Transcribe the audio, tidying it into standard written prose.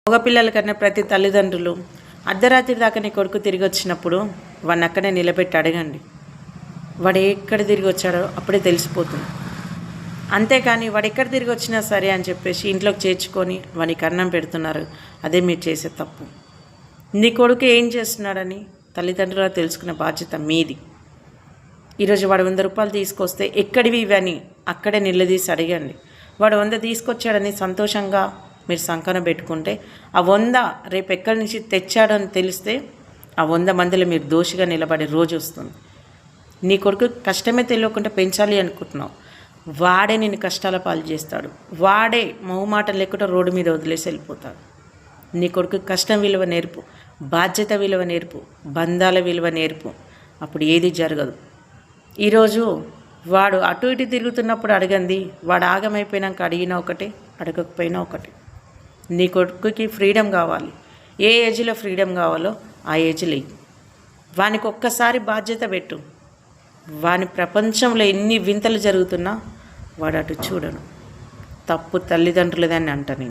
మగపిల్లల కన్నా ప్రతి తల్లిదండ్రులు అర్ధరాత్రి దాకా నీ కొడుకు తిరిగి వచ్చినప్పుడు వాడిని అక్కడే నిలబెట్టి అడగండి. వాడు ఎక్కడ తిరిగి వచ్చాడో అప్పుడే తెలిసిపోతుంది. అంతేకాని వాడు ఎక్కడ తిరిగి వచ్చినా సరే అని చెప్పేసి ఇంట్లోకి చేర్చుకొని వానికి అన్నం పెడుతున్నారు. అదే మీరు చేసే తప్పు. నీ కొడుకు ఏం చేస్తున్నాడని తల్లిదండ్రులు తెలుసుకునే బాధ్యత మీది. ఈరోజు వాడు 100 రూపాయలు తీసుకొస్తే ఎక్కడివి ఇవని అక్కడే నిలదీసి అడగండి. వాడు 100 తీసుకొచ్చాడని సంతోషంగా మీరు సంకన పెట్టుకుంటే ఆ 100 రేపు ఎక్కడి నుంచి తెచ్చాడని తెలిస్తే ఆ 100 మందిలో మీరు దోషిగా నిలబడే రోజు వస్తుంది. నీ కొడుకు కష్టమే తెలియకుండా పెంచాలి అనుకుంటున్నావు, వాడే నిన్ను కష్టాల పాలు చేస్తాడు. వాడే మొహమాట లేకుండా రోడ్డు మీద వదిలేసి వెళ్ళిపోతాడు. నీ కొడుకు కష్టం విలువ నేర్పు, బాధ్యత విలువ నేర్పు, బంధాల విలువ నేర్పు. అప్పుడు ఏది జరగదు. ఈరోజు వాడు అటు ఇటు తిరుగుతున్నప్పుడు అడగండి, వాడు ఆగమైపోయినాక అడిగినా ఒకటే, అడగకపోయినా ఒకటే. నీ కొడుకుకి ఫ్రీడమ్ కావాలి. ఏ ఏజ్లో ఫ్రీడమ్ కావాలో ఆ ఏజ్లో ఇవ్వు. వానికి ఒక్కసారి బాధ్యత పెట్టు. వాని ప్రపంచంలో ఎన్ని వింతలు జరుగుతున్నా వాడు అటు చూడను. తప్పు తల్లిదండ్రులదని అంట నేను.